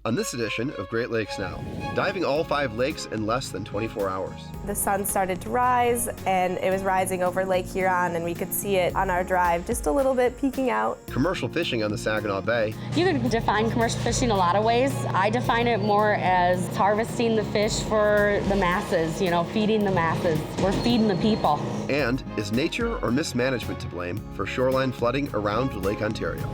On this edition of Great Lakes Now, diving all 5 lakes in less than 24 hours. The sun started to rise, and it was rising over Lake Huron, and we could see it on our drive, just a little bit peeking out. Commercial fishing on the Saginaw Bay. You can define commercial fishing a lot of ways. I define it more as harvesting the fish for the masses, feeding the masses. We're feeding the people. And is nature or mismanagement to blame for shoreline flooding around Lake Ontario?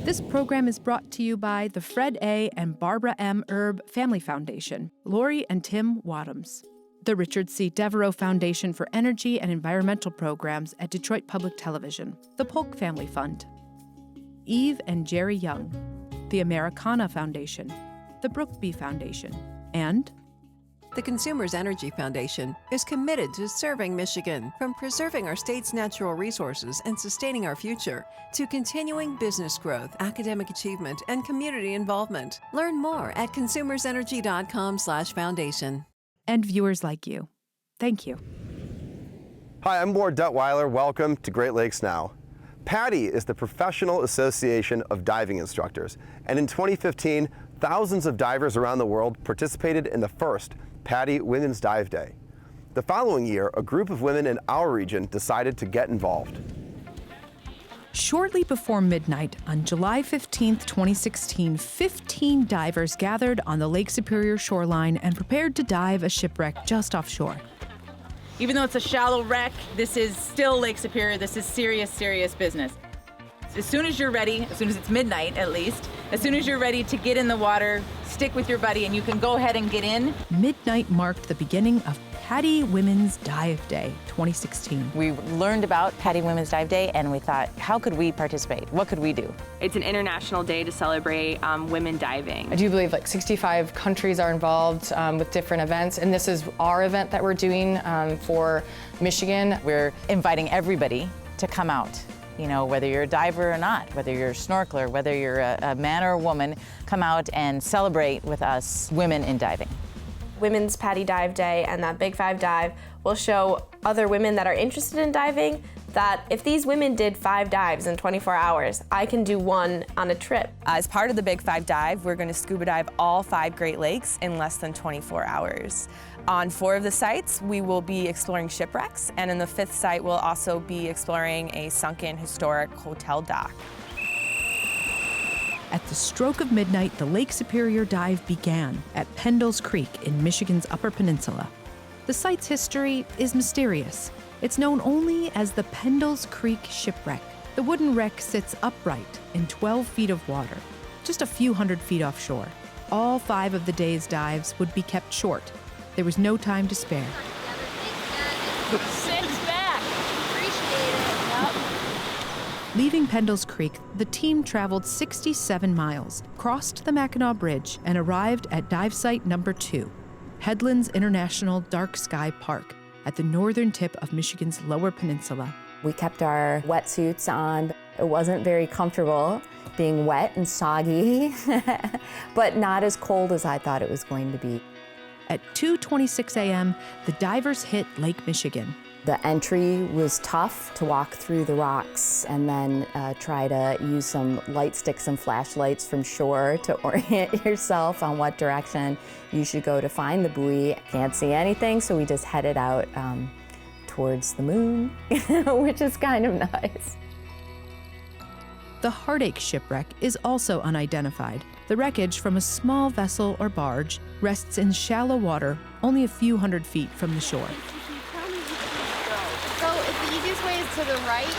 This program is brought to you by the Fred A. and Barbara M. Erb Family Foundation, Lori and Tim Wadhams, the Richard C. Devereaux Foundation for Energy and Environmental Programs at Detroit Public Television, the Polk Family Fund, Eve and Jerry Young, the Americana Foundation, the Brookby Foundation, and the Consumers Energy Foundation is committed to serving Michigan, from preserving our state's natural resources and sustaining our future, to continuing business growth, academic achievement, and community involvement. Learn more at consumersenergy.com/foundation. and viewers like you. Thank you. Hi, I'm Ward Duttweiler. Welcome to Great Lakes Now. PADI is the Professional Association of Diving Instructors, and in 2015, thousands of divers around the world participated in the first PADI Women's Dive Day. The following year, a group of women in our region decided to get involved. Shortly before midnight on July 15, 2016, 15 divers gathered on the Lake Superior shoreline and prepared to dive a shipwreck just offshore. Even though it's a shallow wreck, this is still Lake Superior. This is serious, serious business. As soon as you're ready, as soon as it's midnight at least, as soon as you're ready to get in the water, stick with your buddy and you can go ahead and get in. Midnight marked the beginning of PADI Women's Dive Day 2016. We learned about PADI Women's Dive Day and we thought, how could we participate? What could we do? It's an international day to celebrate women diving. I do believe 65 countries are involved with different events, and this is our event that we're doing for Michigan. We're inviting everybody to come out. Whether you're a diver or not, whether you're a snorkeler, whether you're a man or a woman, come out and celebrate with us women in diving. Women's PADI Dive Day and that Big 5 dive will show other women that are interested in diving that if these women did 5 dives in 24 hours, I can do 1 on a trip. As part of the Big 5 dive, we're going to scuba dive all 5 Great Lakes in less than 24 hours. On 4 of the sites, we will be exploring shipwrecks, and in the 5th site, we'll also be exploring a sunken historic hotel dock. At the stroke of midnight, the Lake Superior dive began at Pendles Creek in Michigan's Upper Peninsula. The site's history is mysterious. It's known only as the Pendles Creek Shipwreck. The wooden wreck sits upright in 12 feet of water, just a few hundred feet offshore. All 5 of the day's dives would be kept short. There was no time to spare. Six back. Appreciate it. Yep. Leaving Pendles Creek, the team traveled 67 miles, crossed the Mackinac Bridge, and arrived at dive site number 2, Headlands International Dark Sky Park, at the northern tip of Michigan's Lower Peninsula. We kept our wetsuits on. It wasn't very comfortable being wet and soggy, but not as cold as I thought it was going to be. At 2:26 a.m., the divers hit Lake Michigan. The entry was tough to walk through the rocks and then try to use some light sticks and flashlights from shore to orient yourself on what direction you should go to find the buoy. Can't see anything, so we just headed out towards the moon, which is kind of nice. The Heartache shipwreck is also unidentified. The wreckage from a small vessel or barge rests in shallow water only a few hundred feet from the shore. So the easiest way is to the right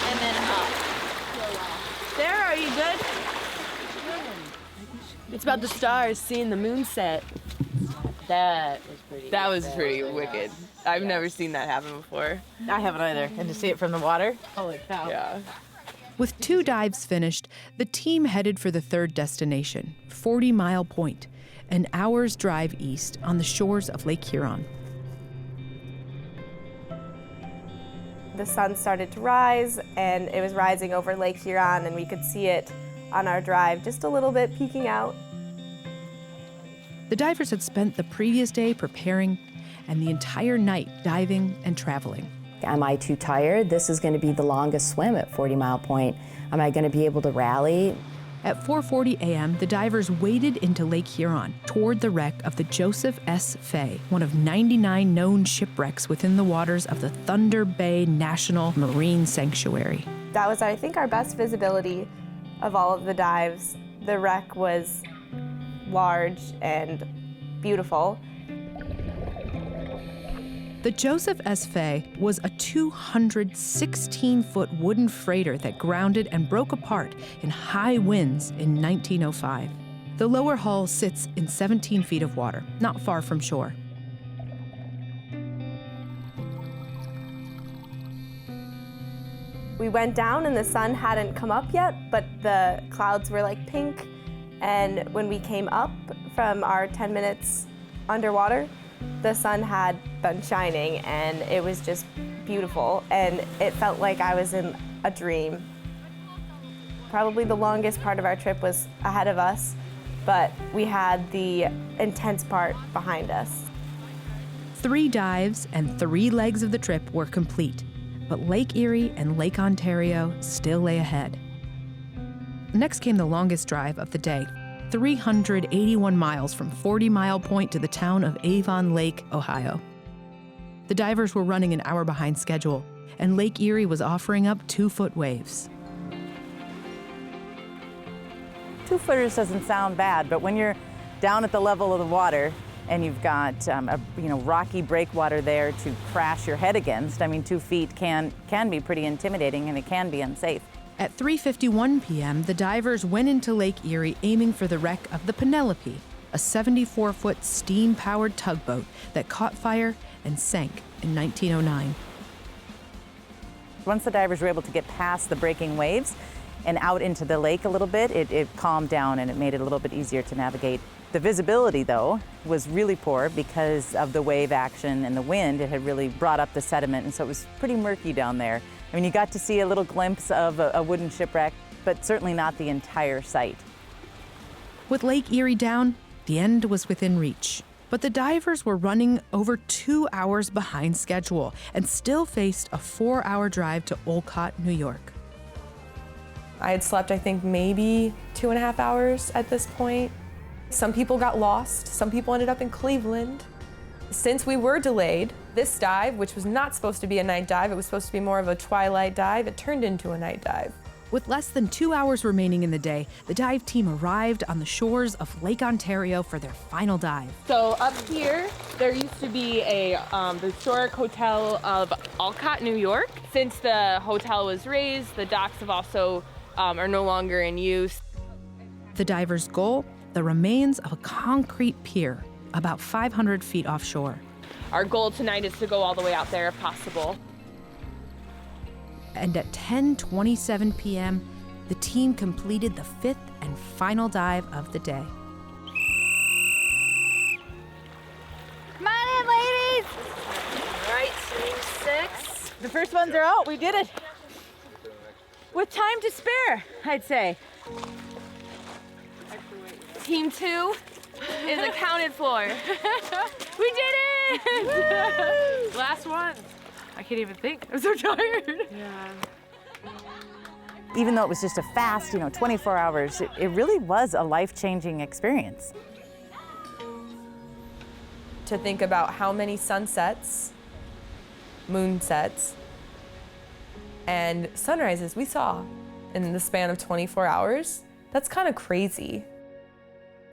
and then up. Sarah, are you good? It's about the stars, seeing the moon set. That was pretty wicked. I've never seen that happen before. I haven't either. And to see it from the water? Holy cow. Yeah. With 2 dives finished, the team headed for the 3rd destination, 40 Mile Point, an hour's drive east on the shores of Lake Huron. The sun started to rise, and it was rising over Lake Huron, and we could see it on our drive, just a little bit peeking out. The divers had spent the previous day preparing and the entire night diving and traveling. Am I too tired? This is going to be the longest swim at 40 Mile Point. Am I going to be able to rally? At 4:40 a.m., the divers waded into Lake Huron toward the wreck of the Joseph S. Fay, one of 99 known shipwrecks within the waters of the Thunder Bay National Marine Sanctuary. That was, I think, our best visibility of all of the dives. The wreck was large and beautiful. The Joseph S. Fay was a 216-foot wooden freighter that grounded and broke apart in high winds in 1905. The lower hull sits in 17 feet of water, not far from shore. We went down and the sun hadn't come up yet, but the clouds were like pink. And when we came up from our 10 minutes underwater, the sun had been shining and it was just beautiful. And it felt like I was in a dream. Probably the longest part of our trip was ahead of us, but we had the intense part behind us. 3 dives and 3 legs of the trip were complete, but Lake Erie and Lake Ontario still lay ahead. Next came the longest drive of the day, 381 miles from 40 Mile Point to the town of Avon Lake, Ohio. The divers were running an hour behind schedule, and Lake Erie was offering up 2-foot waves. 2-footers doesn't sound bad, but when you're down at the level of the water and you've got rocky breakwater there to crash your head against, 2 feet can be pretty intimidating and it can be unsafe. At 3:51 p.m., the divers went into Lake Erie aiming for the wreck of the Penelope, a 74-foot steam-powered tugboat that caught fire and sank in 1909. Once the divers were able to get past the breaking waves and out into the lake a little bit, it calmed down and it made it a little bit easier to navigate. The visibility, though, was really poor because of the wave action and the wind. It had really brought up the sediment, and so it was pretty murky down there. You got to see a little glimpse of a wooden shipwreck, but certainly not the entire site. With Lake Erie down, the end was within reach. But the divers were running over 2 hours behind schedule and still faced a 4-hour drive to Olcott, New York. I had slept, I think, maybe 2.5 hours at this point. Some people got lost. Some people ended up in Cleveland. Since we were delayed, this dive, which was not supposed to be a night dive, it was supposed to be more of a twilight dive, it turned into a night dive. With less than 2 hours remaining in the day, the dive team arrived on the shores of Lake Ontario for their final dive. So up here, there used to be the historic hotel of Olcott, New York. Since the hotel was razed, the docks have also are no longer in use. The divers' goal, the remains of a concrete pier about 500 feet offshore. Our goal tonight is to go all the way out there if possible. And at 10:27 p.m., the team completed the 5th and final dive of the day. Come on in, ladies! All right, team 6. The first ones are out. We did it. With time to spare, I'd say. Team 2 is accounted for. We did it! Last one. I can't even think. I'm so tired. Yeah. Even though it was just a fast, 24 hours, it really was a life-changing experience. To think about how many sunsets, moonsets, and sunrises we saw in the span of 24 hours, that's kind of crazy.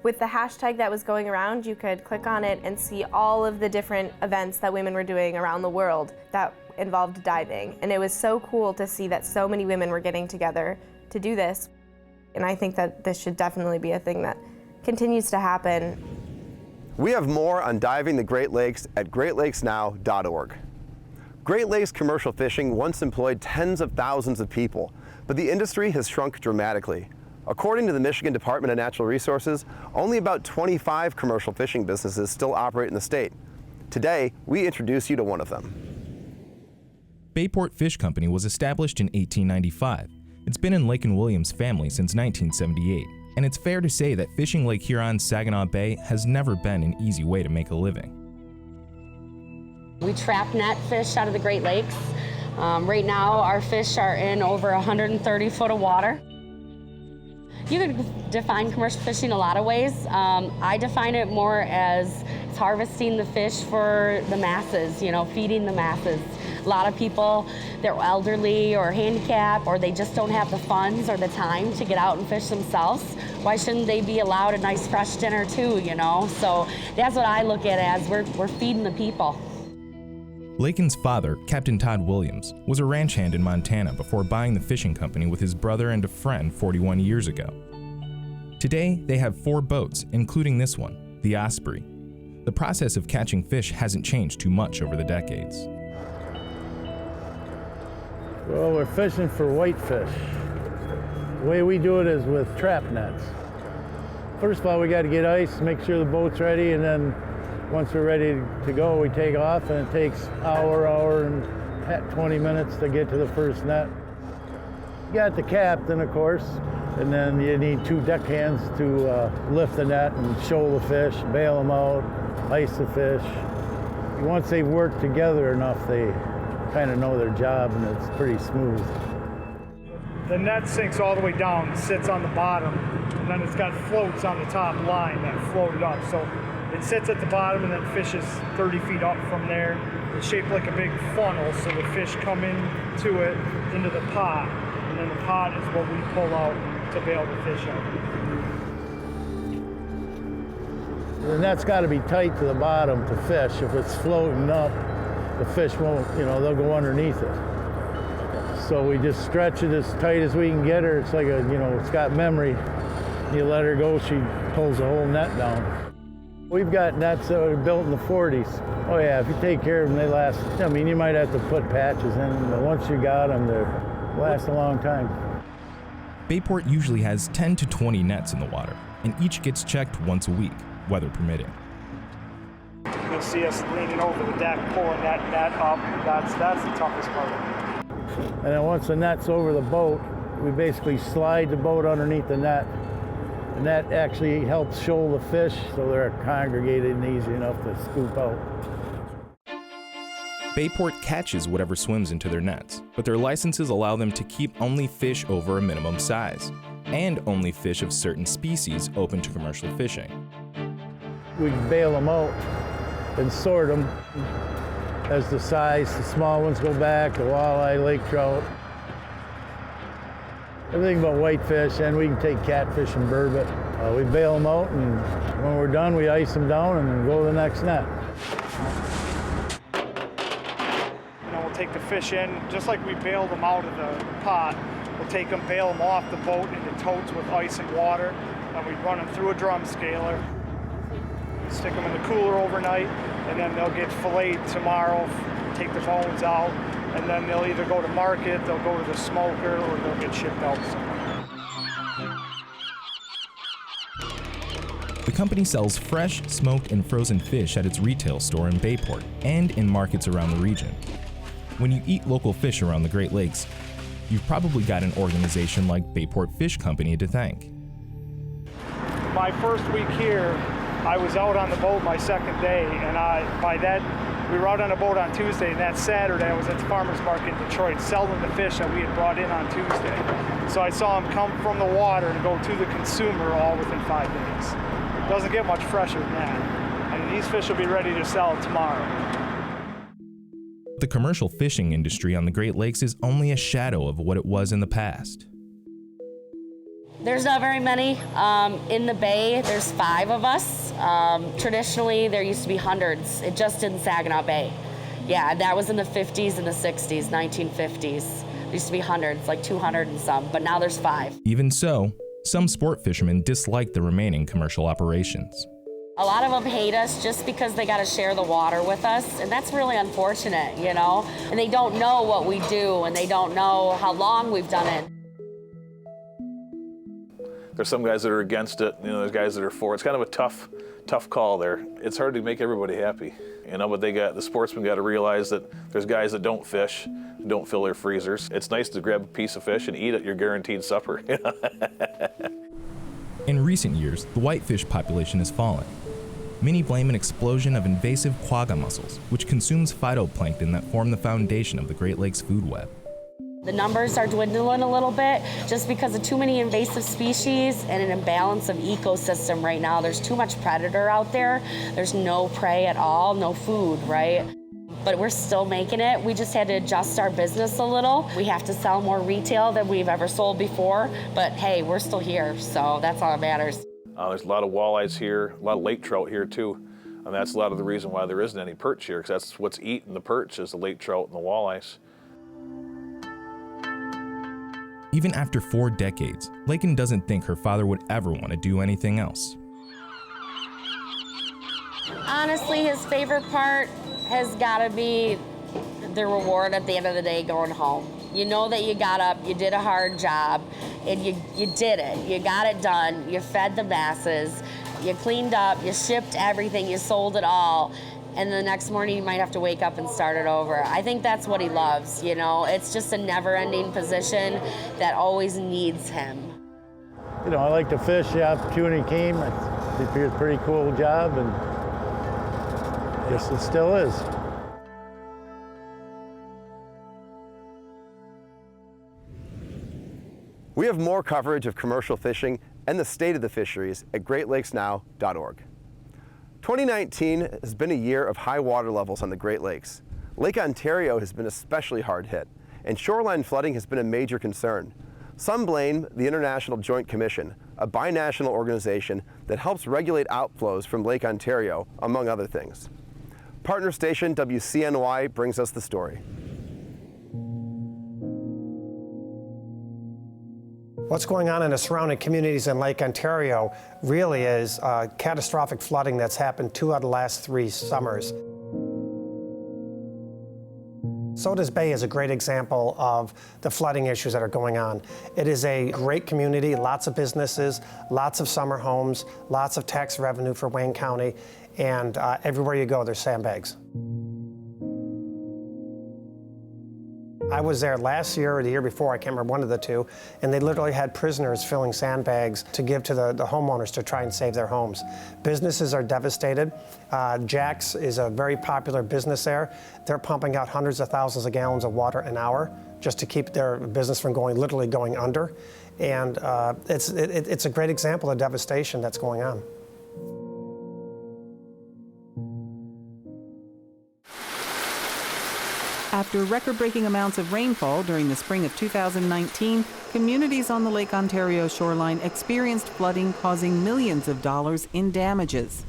With the hashtag that was going around, you could click on it and see all of the different events that women were doing around the world that involved diving. And it was so cool to see that so many women were getting together to do this. And I think that this should definitely be a thing that continues to happen. We have more on diving the Great Lakes at greatlakesnow.org. Great Lakes commercial fishing once employed tens of thousands of people, but the industry has shrunk dramatically. According to the Michigan Department of Natural Resources, only about 25 commercial fishing businesses still operate in the state. Today, we introduce you to one of them. Bayport Fish Company was established in 1895. It's been in Lake and Williams' family since 1978, and it's fair to say that fishing Lake Huron's Saginaw Bay has never been an easy way to make a living. We trap net fish out of the Great Lakes. Right now, our fish are in over 130 foot of water. You could define commercial fishing a lot of ways. I define it more as it's harvesting the fish for the masses, you know, feeding the masses. A lot of people, they're elderly or handicapped, or they just don't have the funds or the time to get out and fish themselves. Why shouldn't they be allowed a nice fresh dinner too, you know? So that's what I look at as we're feeding the people. Lakin's father, Captain Todd Williams, was a ranch hand in Montana before buying the fishing company with his brother and a friend 41 years ago. Today, they have 4 boats, including this one, the Osprey. The process of catching fish hasn't changed too much over the decades. Well, we're fishing for whitefish. The way we do it is with trap nets. First of all, we got to get ice, make sure the boat's ready, and then once we're ready to go, we take off, and it takes hour and 20 minutes to get to the first net. You got the captain, of course, and then you need 2 deckhands to lift the net and shoal the fish, bail them out, ice the fish. Once they've worked together enough, they kind of know their job, and it's pretty smooth. The net sinks all the way down, sits on the bottom, and then it's got floats on the top line that float it up. So it sits at the bottom and then fishes 30 feet up from there. It's shaped like a big funnel, so the fish come into it, into the pot, and then the pot is what we pull out to bail the fish out. The net's got to be tight to the bottom to fish. If it's floating up, the fish won't, you know, they'll go underneath it. So we just stretch it as tight as we can get her. It's like a, you know, it's got memory. You let her go, she pulls the whole net down. We've got nets that were built in the 40s. Oh yeah, if you take care of them, they last. I mean, you might have to put patches in them, but once you got them, they last a long time. Bayport usually has 10 to 20 nets in the water, and each gets checked once a week, weather permitting. You'll see us leaning over the deck, pulling that net up. That's the toughest part. And then once the net's over the boat, we basically slide the boat underneath the net. And that actually helps shoal the fish so they're congregated and easy enough to scoop out. Bayport catches whatever swims into their nets, but their licenses allow them to keep only fish over a minimum size, and only fish of certain species open to commercial fishing. We bail them out and sort them as the size. The small ones go back, the walleye, lake trout. Everything but whitefish, and we can take catfish and burbot. We bail them out, and when we're done, we ice them down and go to the next net. And then we'll take the fish in, just like we bailed them out of the pot. We'll take them, bail them off the boat into totes with ice and water, and we run them through a drum scaler, stick them in the cooler overnight, and then they'll get filleted tomorrow, take the bones out, and then they'll either go to market, they'll go to the smoker, or they'll get shipped out somewhere. The company sells fresh, smoked, and frozen fish at its retail store in Bayport and in markets around the region. When you eat local fish around the Great Lakes, you've probably got an organization like Bayport Fish Company to thank. My first week here, I was out on the boat my second day, and we were out on a boat on Tuesday, and that Saturday I was at the farmer's market in Detroit selling the fish that we had brought in on Tuesday. So I saw them come from the water and go to the consumer all within 5 days. It doesn't get much fresher than that. And these fish will be ready to sell tomorrow. The commercial fishing industry on the Great Lakes is only a shadow of what it was in the past. There's not very many. In the Bay, there's 5 of us. Traditionally, there used to be hundreds. It just in Saginaw Bay. Yeah, that was in the 50s and the 60s, 1950s. There used to be hundreds, like 200 and some, but now there's 5. Even so, some sport fishermen dislike the remaining commercial operations. A lot of them hate us just because they got to share the water with us, and that's really unfortunate, you know? And they don't know what we do, and they don't know how long we've done it. There's some guys that are against it, you know, there's guys that are for it. It's kind of a tough call there. It's hard to make everybody happy, you know, but the sportsmen got to realize that there's guys that don't fish, don't fill their freezers. It's nice to grab a piece of fish and eat it, your guaranteed supper. In recent years, the whitefish population has fallen. Many blame an explosion of invasive quagga mussels, which consumes phytoplankton that form the foundation of the Great Lakes food web. The numbers are dwindling a little bit just because of too many invasive species and an imbalance of ecosystem right now. There's too much predator out there. There's no prey at all, no food, right? But we're still making it. We just had to adjust our business a little. We have to sell more retail than we've ever sold before, but hey, we're still here, so that's all that matters. There's a lot of walleyes here, a lot of lake trout here too. And that's a lot of the reason why there isn't any perch here, because that's what's eating the perch is the lake trout and the walleyes. Even after 4 decades, Lakin doesn't think her father would ever want to do anything else. Honestly, his favorite part has got to be the reward at the end of the day going home. You know that you got up, you did a hard job, and you did it. You got it done, you fed the masses, you cleaned up, you shipped everything, you sold it all, and the next morning you might have to wake up and start it over. I think that's what he loves, you know? It's just a never-ending position that always needs him. You know, I like to fish. The opportunity came. It appears a pretty cool job, and yes, it still is. We have more coverage of commercial fishing and the state of the fisheries at greatlakesnow.org. 2019 has been a year of high water levels on the Great Lakes. Lake Ontario has been especially hard hit, and shoreline flooding has been a major concern. Some blame the International Joint Commission, a binational organization that helps regulate outflows from Lake Ontario, among other things. Partner station WCNY brings us the story. What's going on in the surrounding communities in Lake Ontario really is catastrophic flooding that's happened 2 out of the last 3 summers. Sodas Bay is a great example of the flooding issues that are going on. It is a great community, lots of businesses, lots of summer homes, lots of tax revenue for Wayne County, and everywhere you go, there's sandbags. I was there last year or the year before, I can't remember, one of the two, and they literally had prisoners filling sandbags to give to the homeowners to try and save their homes. Businesses are devastated. Jack's is a very popular business there. They're pumping out hundreds of thousands of gallons of water an hour just to keep their business from literally going under. And it's a great example of devastation that's going on. After record-breaking amounts of rainfall during the spring of 2019, communities on the Lake Ontario shoreline experienced flooding causing millions of dollars in damages.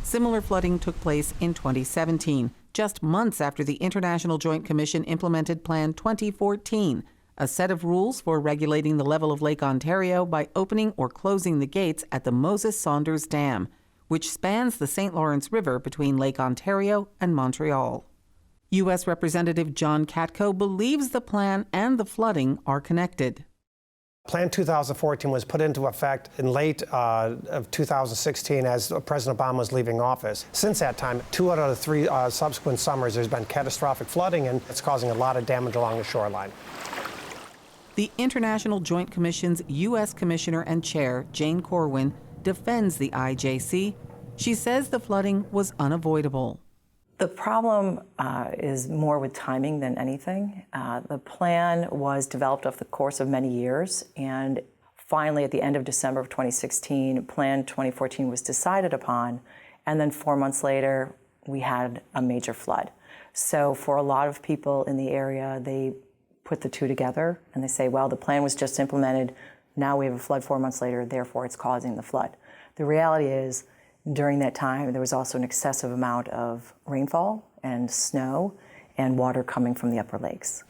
Similar flooding took place in 2017, just months after the International Joint Commission implemented Plan 2014, a set of rules for regulating the level of Lake Ontario by opening or closing the gates at the Moses Saunders Dam, which spans the St. Lawrence River between Lake Ontario and Montreal. U.S. Representative John Katko believes the plan and the flooding are connected. Plan 2014 was put into effect in late of 2016 as President Obama was leaving office. Since that time, 2 out of the 3 subsequent summers, there's been catastrophic flooding, and it's causing a lot of damage along the shoreline. The International Joint Commission's U.S. Commissioner and Chair, Jane Corwin, defends the IJC. She says the flooding was unavoidable. The problem is more with timing than anything. The plan was developed over the course of many years, and finally at the end of December of 2016, Plan 2014 was decided upon, and then 4 months later, we had a major flood. So for a lot of people in the area, they put the two together, and they say, well, the plan was just implemented, now we have a flood 4 months later, therefore it's causing the flood. The reality is, during that time, there was also an excessive amount of rainfall and snow and water coming from the upper lakes.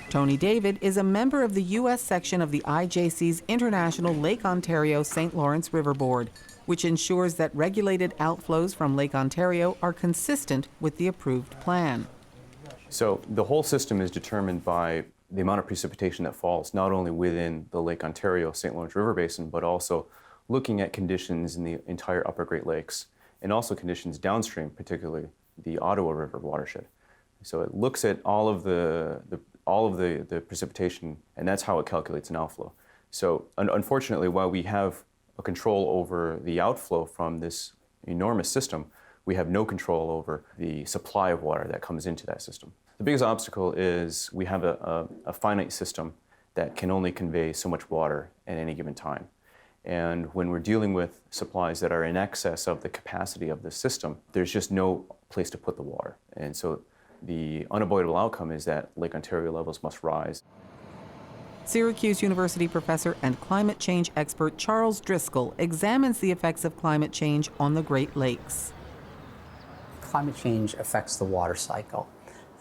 Tony David is a member of the U.S. section of the IJC's International Lake Ontario St. Lawrence River Board, which ensures that regulated outflows from Lake Ontario are consistent with the approved plan. So the whole system is determined by the amount of precipitation that falls, not only within the Lake Ontario St. Lawrence River Basin, but also looking at conditions in the entire upper Great Lakes, and also conditions downstream, particularly the Ottawa River watershed. So it looks at all of the precipitation, and that's how it calculates an outflow. So unfortunately, while we have a control over the outflow from this enormous system, we have no control over the supply of water that comes into that system. The biggest obstacle is we have a finite system that can only convey so much water at any given time. And when we're dealing with supplies that are in excess of the capacity of the system, there's just no place to put the water. And so the unavoidable outcome is that Lake Ontario levels must rise. Syracuse University professor and climate change expert Charles Driscoll examines the effects of climate change on the Great Lakes. Climate change affects the water cycle,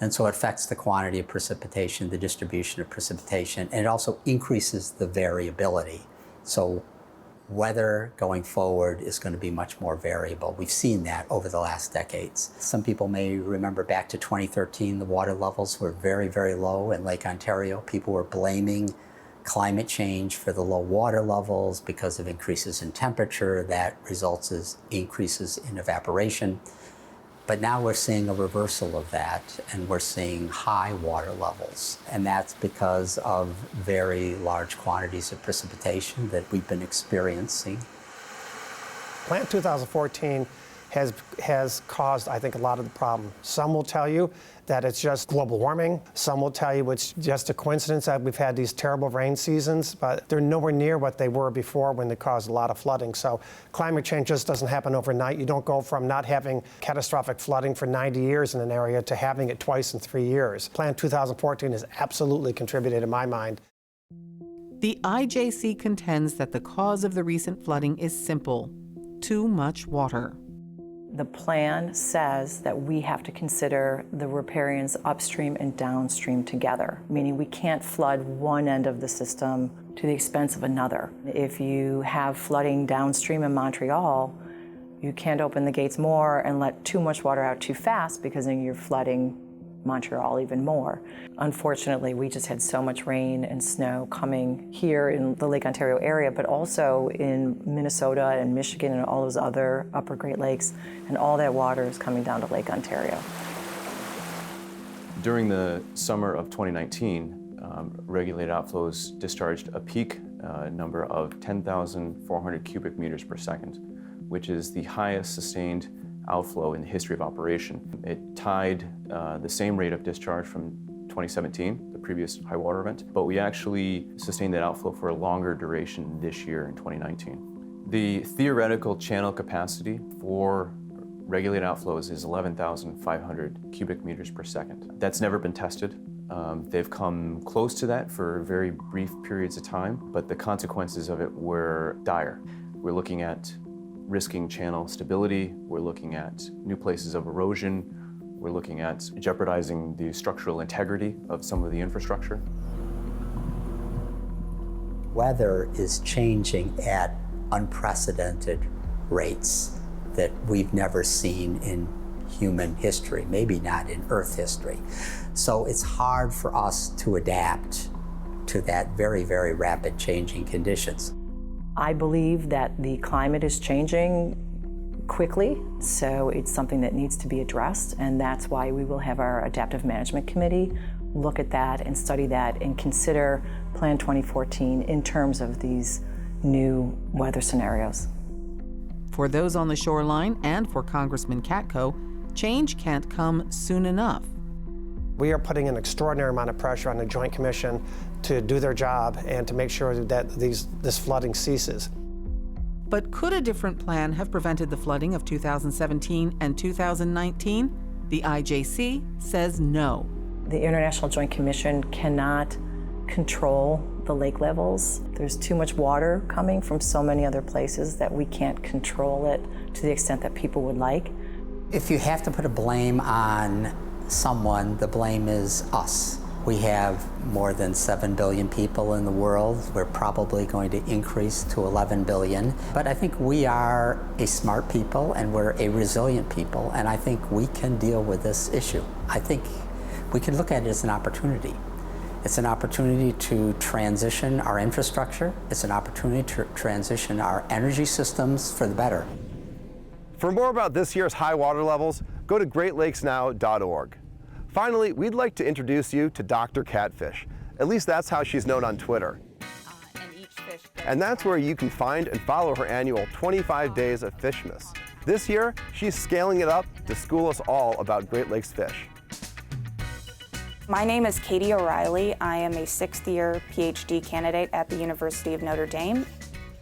and so it affects the quantity of precipitation, the distribution of precipitation, and it also increases the variability. So weather going forward is going to be much more variable. We've seen that over the last decades. Some people may remember back to 2013, the water levels were very, very low in Lake Ontario. People were blaming climate change for the low water levels because of increases in temperature. That results in increases in evaporation. But now we're seeing a reversal of that, and we're seeing high water levels. And that's because of very large quantities of precipitation that we've been experiencing. Plan 2014 has caused, I think, a lot of the problem. Some will tell you that it's just global warming. Some will tell you it's just a coincidence that we've had these terrible rain seasons, but they're nowhere near what they were before when they caused a lot of flooding. So climate change just doesn't happen overnight. You don't go from not having catastrophic flooding for 90 years in an area to having it twice in 3 years. Plan 2014 has absolutely contributed, in my mind. The IJC contends that the cause of the recent flooding is simple: too much water. The plan says that we have to consider the riparians upstream and downstream together, meaning we can't flood one end of the system to the expense of another. If you have flooding downstream in Montreal, you can't open the gates more and let too much water out too fast, because then you're flooding Montreal even more. Unfortunately, we just had so much rain and snow coming here in the Lake Ontario area, but also in Minnesota and Michigan and all those other upper Great Lakes, and all that water is coming down to Lake Ontario. During the summer of 2019, regulated outflows discharged a peak number of 10,400 cubic meters per second, which is the highest sustained outflow in the history of operation. It tied the same rate of discharge from 2017, the previous high water event, but we actually sustained that outflow for a longer duration this year in 2019. The theoretical channel capacity for regulated outflows is 11,500 cubic meters per second. That's never been tested. They've come close to that for very brief periods of time, but the consequences of it were dire. We're looking at risking channel stability, we're looking at new places of erosion, we're looking at jeopardizing the structural integrity of some of the infrastructure. Weather is changing at unprecedented rates that we've never seen in human history, maybe not in Earth history. So it's hard for us to adapt to that very, very rapid changing conditions. I believe that the climate is changing quickly, so it's something that needs to be addressed, and that's why we will have our Adaptive Management Committee look at that and study that and consider Plan 2014 in terms of these new weather scenarios. For those on the shoreline and for Congressman Katko, change can't come soon enough. We are putting an extraordinary amount of pressure on the Joint Commission to do their job and to make sure that this flooding ceases. But could a different plan have prevented the flooding of 2017 and 2019? The IJC says no. The International Joint Commission cannot control the lake levels. There's too much water coming from so many other places that we can't control it to the extent that people would like. If you have to put a blame on someone, the blame is us. We have more than 7 billion people in the world. We're probably going to increase to 11 billion. But I think we are a smart people and we're a resilient people, and I think we can deal with this issue. I think we can look at it as an opportunity. It's an opportunity to transition our infrastructure. It's an opportunity to transition our energy systems for the better. For more about this year's high water levels, go to greatlakesnow.org. Finally, we'd like to introduce you to Dr. Catfish. At least that's how she's known on Twitter. And each And that's where you can find and follow her annual 25 Days of Fishmas. This year, she's scaling it up to school us all about Great Lakes fish. My name is Katie O'Reilly. I am a 6th-year PhD candidate at the University of Notre Dame.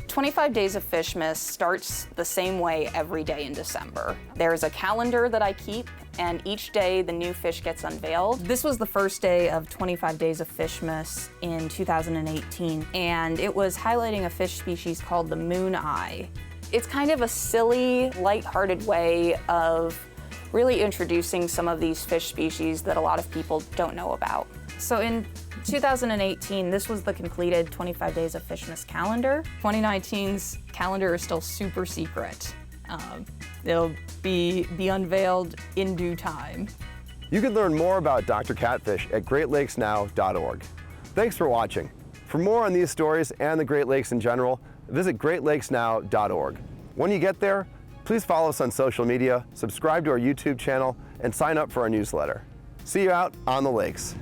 25 Days of Fishmas starts the same way every day in December. There's a calendar that I keep, and each day the new fish gets unveiled. This was the first day of 25 Days of Fishmas in 2018, and it was highlighting a fish species called the moon eye. It's kind of a silly, lighthearted way of really introducing some of these fish species that a lot of people don't know about. So in 2018, this was the completed 25 Days of Fishmas calendar. 2019's calendar is still super secret. It'll be unveiled in due time. You can learn more about Dr. Catfish at greatlakesnow.org. Thanks for watching. For more on these stories and the Great Lakes in general, visit greatlakesnow.org. When you get there, please follow us on social media, subscribe to our YouTube channel, and sign up for our newsletter. See you out on the lakes.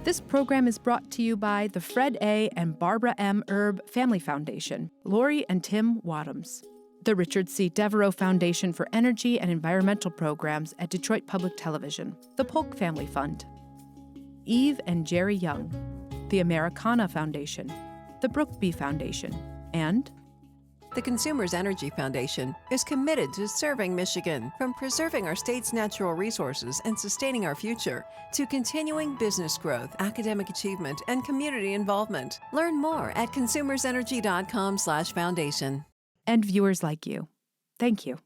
This program is brought to you by the Fred A. and Barbara M. Erb Family Foundation, Lori and Tim Wadhams, the Richard C. Devereaux Foundation for Energy and Environmental Programs at Detroit Public Television, the Polk Family Fund, Eve and Jerry Young, the Americana Foundation, the Brookby Foundation, and the Consumers Energy Foundation is committed to serving Michigan, from preserving our state's natural resources and sustaining our future, to continuing business growth, academic achievement, and community involvement. Learn more at consumersenergy.com/foundation. and viewers like you. Thank you.